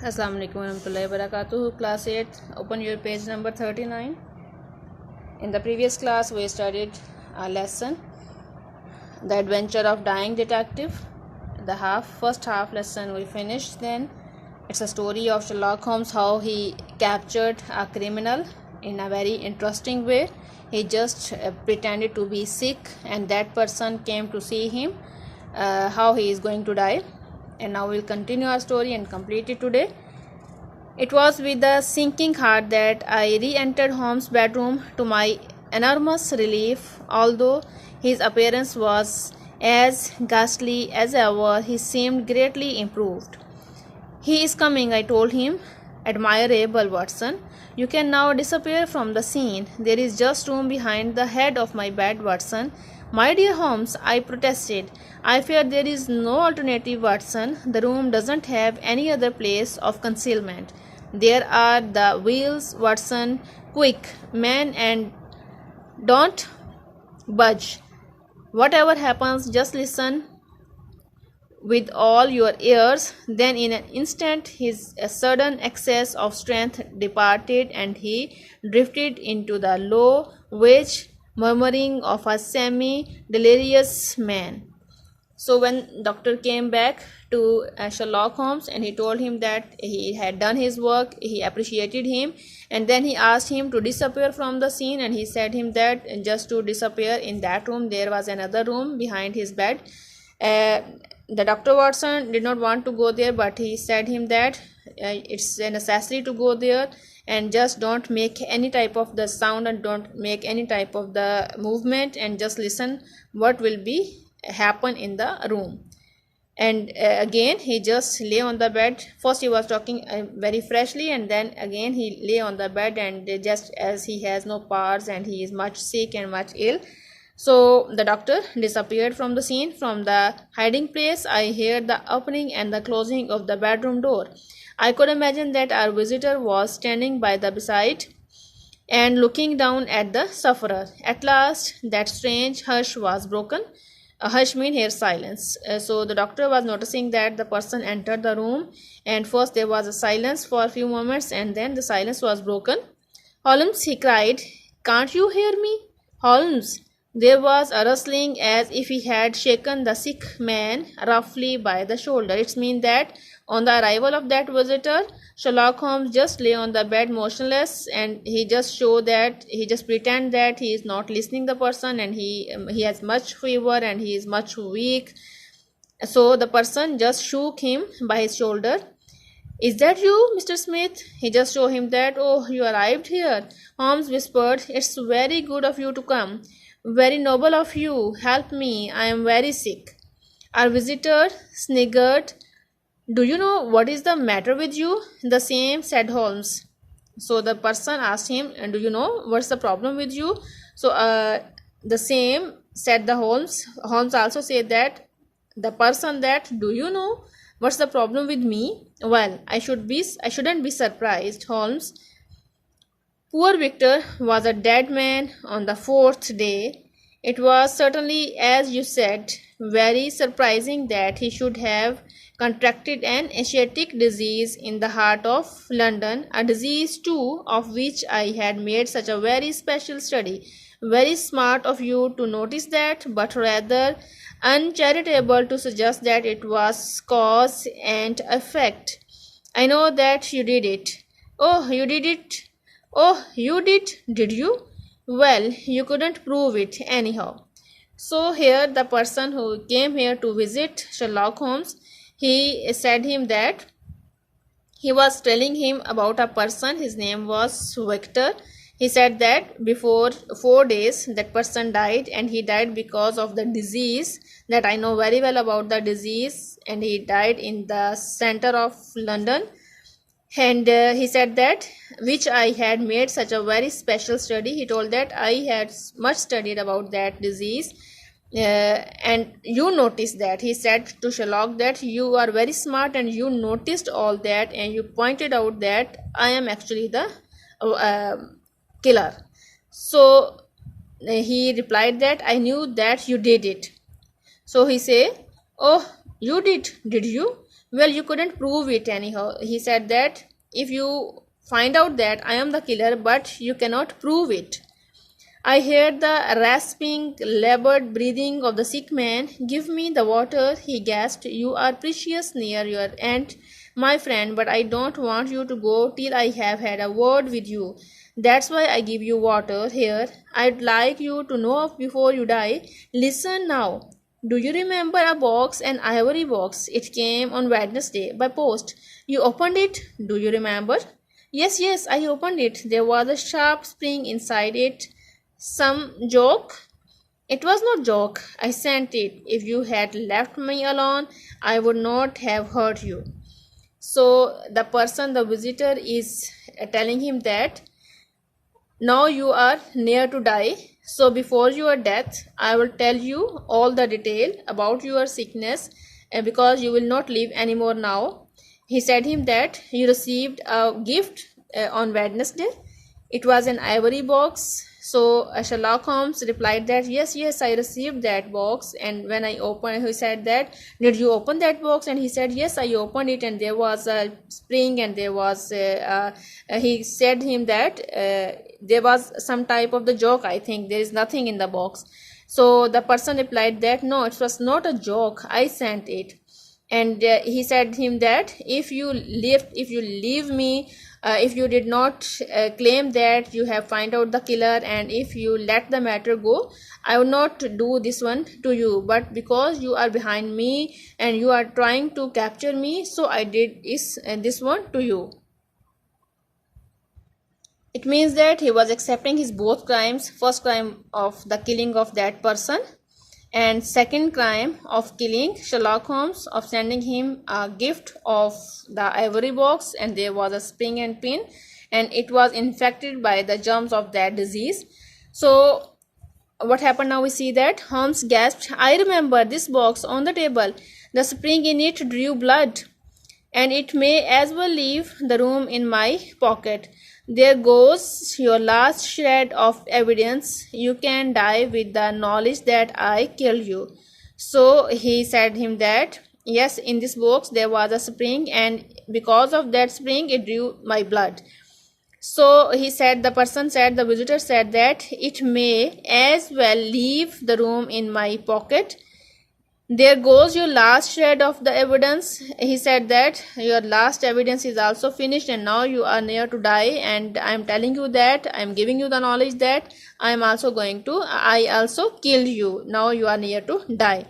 Assalamu alaikum warahmatullahi wabarakatuh. Class 8, open your page number 39. In the previous class, we studied a lesson, The Adventure of Dying Detective. The first half lesson we finished then. It's a story of Sherlock Holmes, how he captured a criminal in a very interesting way. He just pretended to be sick, and that person came to see him, how he is going to die. And now we'll continue our story and complete it today. It was with a sinking heart that I re-entered Holmes' bedroom. To my enormous relief, although his appearance was as ghastly as ever, he seemed greatly improved. "He is coming," I told him. "Admirable, Watson. You can now disappear from the scene. There is just room behind the head of my bed, Watson." "My dear Holmes," I protested, "I fear there is no alternative, Watson. The room doesn't have any other place of concealment. There are the wheels, Watson. Quick, man, and don't budge. Whatever happens, just listen with all your ears." Then in an instant his sudden excess of strength departed, and he drifted into the low, vague murmuring of a semi-delirious man. So when doctor came back to Sherlock Holmes, and he told him that he had done his work, he appreciated him, and then he asked him to disappear from the scene, and he said him that just to disappear in that room, there was another room behind his bed. The Dr. Watson did not want to go there, but he said him that it's a necessity to go there, and just don't make any type of the sound and don't make any type of the movement, and just listen what will be happen in the room. And again he just lay on the bed. First he was talking very freshly, and then again he lay on the bed, and just as he has no powers and he is much sick and much ill. So the doctor disappeared from the scene. From the hiding place I heard the opening and the closing of the bedroom door. I could imagine that our visitor was standing by the bedside and looking down at the sufferer. At last that strange hush was broken. A hush means here silence. So the doctor was noticing that the person entered the room, and first there was a silence for a few moments, and then the silence was broken. "Holmes," he cried, "can't you hear me? Holmes!" There was a rustling as if he had shaken the sick man roughly by the shoulder. It means that on the arrival of that visitor, Sherlock Holmes just lay on the bed motionless, and he just pretend that he is not listening the person, and he has much fever and he is much weak. So the person just shook him by his shoulder. "Is that you, Mr. Smith?" He just showed him that. "Oh, you arrived here," Holmes whispered. "It's very good of you to come. Very noble of you. Help me. I am very sick." Our visitor sniggered. "Do you know what is the matter with you?" "The same," said Holmes. So the person asked him, "Do you know what's the problem with you?" So the same, said the Holmes. Holmes also said that the person that, "Do you know what's the problem with me?" "Well, I shouldn't be surprised, Holmes. Poor Victor was a dead man on the fourth day. It was certainly, as you said, very surprising that he should have contracted an Asiatic disease in the heart of London, a disease too of which I had made such a very special study. Very smart of you to notice that, but rather uncharitable to suggest that it was cause and effect. I know that you did it." "Oh, you did it? Oh, you did you? Well, you couldn't prove it anyhow." So here the person who came here to visit Sherlock Holmes, he said him that he was telling him about a person. His name was Victor. He said that before 4 days that person died, and he died because of the disease that I know very well about the disease, and he died in the center of London. And he said that which I had made such a very special study. He told that I had much studied about that disease, and you noticed that. He said to Sherlock that you are very smart and you noticed all that, and you pointed out that I am actually the killer. So he replied that I knew that you did it. So he said, "Oh, you did you? Well, you couldn't prove it anyhow. He said that if you find out that I am the killer, but you cannot prove it. I heard the rasping, labored breathing of the sick man. Give me the water, he gasped. You are precious near your end, my friend, but I don't want you to go till I have had a word with you. That's why I give you water here. I'd like you to know before you die. Listen now. Do you remember a box, an ivory box? It came on Wednesday by post. You opened it, do you remember? Yes, yes, I opened it. There was a sharp spring inside it. Some joke? It was no joke. I sent it. If you had left me alone, I would not have hurt you. So the person, the visitor, is telling him that now you are near to die. So before your death, I will tell you all the detail about your sickness because you will not live anymore now. He said him that you received a gift on Wednesday. It was an ivory box. So Sherlock Holmes replied that yes, yes, I received that box. And when I opened, he said that, did you open that box? And he said, yes, I opened it, and there was a spring, and there was he said him that there was some type of the joke. I think there is nothing in the box. So the person replied that no, it was not a joke. I sent it. And he said him that if you leave me, if you did not claim that you have find out the killer, and if you let the matter go, I will not do this one to you. But because you are behind me and you are trying to capture me, so I did this one to you. It means that he was accepting his both crimes. First crime of the killing of that person, and second crime of killing Sherlock Holmes, of sending him a gift of the ivory box, and there was a spring and pin, and it was infected by the germs of that disease. So what happened now? We see that Holmes gasped, I remember this box on the table. The spring in it drew blood, and it may as well leave the room in my pocket. There goes your last shred of evidence. You can die with the knowledge that I killed you. So he said him that yes, in this box there was a spring, and because of that spring it drew my blood. So he said, the person said, the visitor said that it may as well leave the room in my pocket. There goes your last shred of the evidence. He said that your last evidence is also finished, and now you are near to die, and I am telling you that, I am giving you the knowledge that I also killed you. Now you are near to die.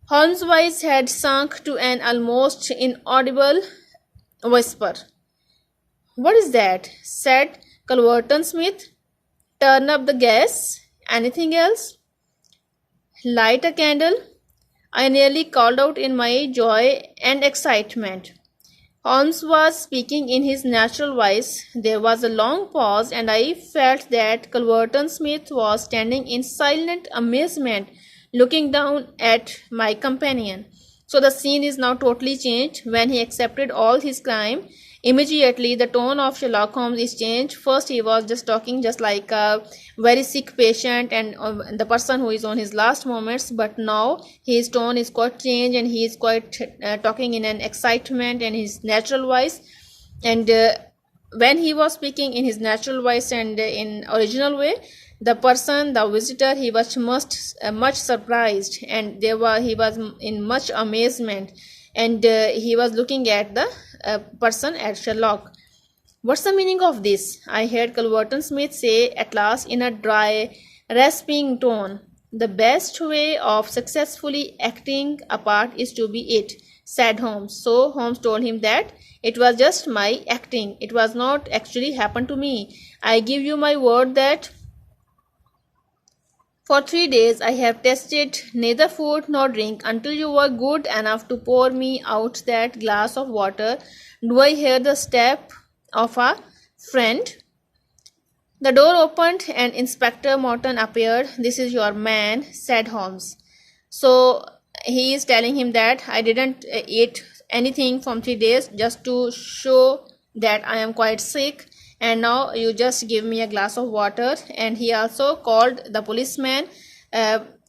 Holmes' voice had sunk to an almost inaudible whisper. What is that? Said Culverton Smith. Turn up the gas. Anything else? Light a candle. I nearly called out in my joy and excitement. Holmes was speaking in his natural voice. There was a long pause, and I felt that Culverton Smith was standing in silent amazement, looking down at my companion. So the scene is now totally changed. When he accepted all his crime, immediately the tone of Sherlock Holmes is changed. First he was just talking just like a very sick patient and the person who is on his last moments, but now his tone is quite changed, and he is quite talking in an excitement and his natural voice. And when he was speaking in his natural voice and in original way, the person, the visitor, he was much surprised, and he was in much amazement, and he was looking at the person, at Sherlock. What's the meaning of this? I heard Culverton Smith say at last in a dry, rasping tone. The best way of successfully acting a part is to be it, said Holmes. So Holmes told him that it was just my acting. It was not actually happened to me. I give you my word that for 3 days I have tasted neither food nor drink until you were good enough to pour me out that glass of water. Do I hear the step of a friend? The door opened and Inspector Morton appeared. This is your man, said Holmes. So he is telling him that I didn't eat anything from 3 days just to show that I am quite sick, and now you just give me a glass of water. And he also called the policeman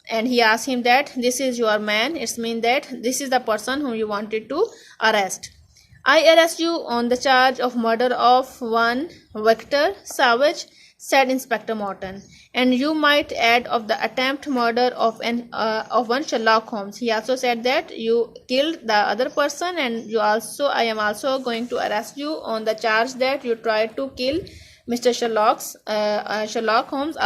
and he asked him that this is your man. It's mean that this is the person whom you wanted to arrest. I arrest you on the charge of murder of one Victor Savage, said Inspector Morton, and you might add of the attempt murder of one Sherlock Holmes. He also said that you killed the other person, and I am also going to arrest you on the charge that you tried to kill Mr. Sherlock Holmes.